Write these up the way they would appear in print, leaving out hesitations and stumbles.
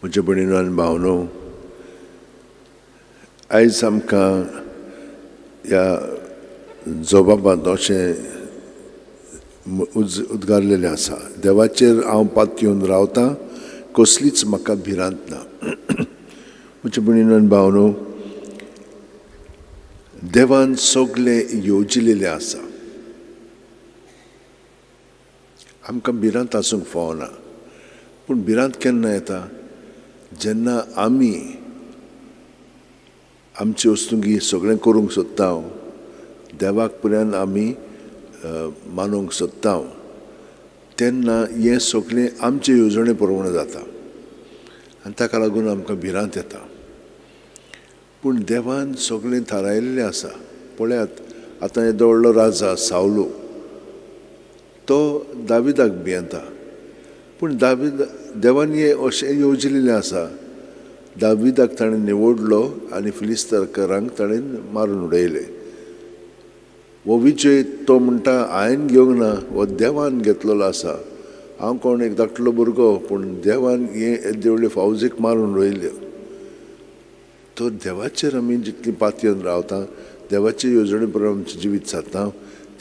म्हजे भयणीनो आनी भावनो, आयज आमकां ह्या जबाबांत अशें उद्गारलेलें आसा, देवाचेर हांव पातयेवन रावतां, कसलीच म्हाका भिरांत ना. म्हजे भयणीनो आनी भावनो, देवान सगळें येवजिल्लें आसा. आमकां भिरांत आसूंक फावना, पूण भिरांत केन्ना येता जेन्ना आमी आमची वस्तुंकी सगळें करूंक सोदता, देवाक पर्यंत आमी मानूंक सोदता, तेन्ना हें सगळें आमचे येवजणे प्रमाणे जाता आनी ताका लागून आमकां भिरांत येता. पूण देवान सगळें थारायिल्लें आसा. पळयात, आतां येदो व्हडलो राजा सावलो, तो दाविदाक भियेता, पूण देवान हें अशें येवजिल्लें आसा, दाविदाक ताणें निवडलो आनी फिलिस्तांकारांक ताणें मारून उडयलें. हो विजय तो म्हणटा हांवें घेवंक ना, हो देवान घेतलेलो आसा. हांव कोण एक धाकटलो भुरगो, पूण देवान हे येदे व्हडले फौजेक मारून उडयल्यो. तो देवाचेर आमी जितली पातयेवन रावता, देवाचे येवजणे प्रमाण आमचें जिवीत जाता,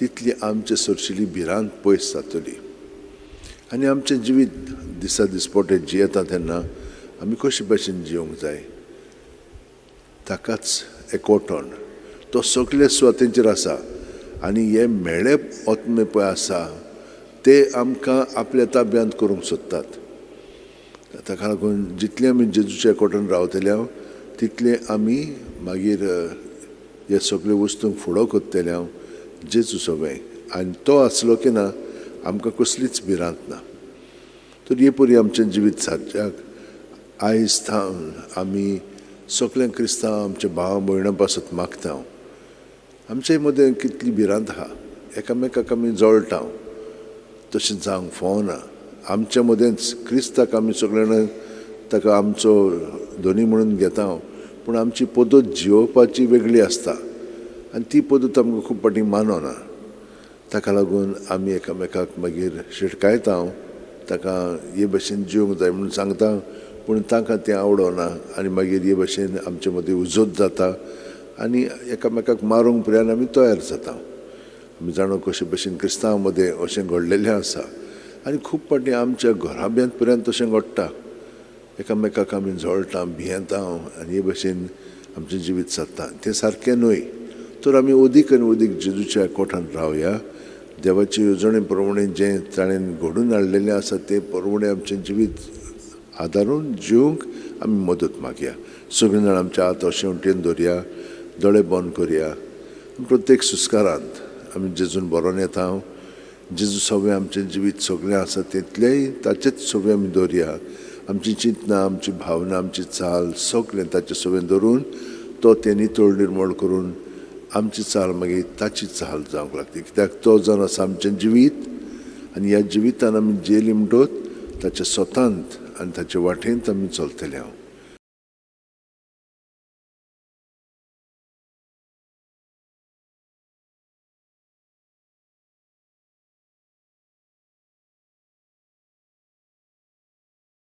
तितली आमचे सरशिली भिरांत पयस जातली. आनी आमचें जिवीत दिसा दिसपटे जियेता तेन्ना आमी कशे भाशेन जियोंक जाय, ताकाच एकवटोन तो सगळे सुवातेचेर आसा. आनी हे मेळे ओतमे पळय आसा ते आमकां आपल्या ताब्यांत करूंक सोदतात. ताका लागून जितले आमी जेजूच्या एकवटान रावतले, तितले आमी मागीर हे सगळे वस्तूंक फुडो कोत्तले जेजू सगळें. आनी तो आसलो की ना, आमकां कसलीच भिरांत ना. तर हे परी आमचें जिवीत सारच्याक आयज थावन आमी सगळे क्रिस्तांव आमचे भाव भयणां पासत मागता, आमचे मदें कितली भिरांत आहा, एकामेकाक आमी जळटा, तशें जावंक फावना. आमच्या मदेंच क्रिस्ताक आमी सगळे जाण ताका आमचो धनी म्हणून घेता, पूण आमची पद्दत जियोवपाची वेगळी आसता आनी ती पद्दत आमकां खूब फावटी मानना. ताका लागून आमी एकामेकाक मागीर शिटकायता, ताका हे भशेन जिवंक जाय म्हणून सांगता, पूण ताका तें आवडना आनी मागीर हे भशेन आमचे मदीं उजत जाता आनी एकामेकाक मारूंक पर्यंत आमी तयार जाता. आमी जाणो कशे भशेन क्रिस्तांव मदें अशें घडलेलें आसा आनी खूब फावटी आमच्या घराब्यांत पर्यंत तशें घडटा. एकामेकाक आमी जळटा, भियेता आनी हे भशेन आमचें जिवीत जाता. तें सारकें न्हय. तर आमी अदीक आनी अदीक जेजूच्या एकवटान रावया. देवाचे येवजणे प्रमाणे जें ताणें घडून हाडलेलें आसा ते प्रमाणे आमचें जिवीत आदारून जिवंक आमी मदत मागया. सगळीं जाण आमच्या हात अशें वटेन दवरया, दोळे बंद करया. प्रत्येक सुस्कारांत आमी जेजून बरोवन येता. जेजू सगळें आमचें जिवीत सगळें आसा तितलेंय ताचेच सगळें आमी दवरया. आमची चिंतना, आमची भावना, आमची चाल सगळें ताचें सगळें धरून तो तें नितळ निर्मळ करून आमची चाल मागीर ताची चाल जावंक लागता. कित्याक तो जावन आसा आमचें जिवीत आनी ह्या जिवितान आमी जियेलीं म्हणटच ताच्या स्वतांत आनी ताचे वाटेंत आमी चलतले.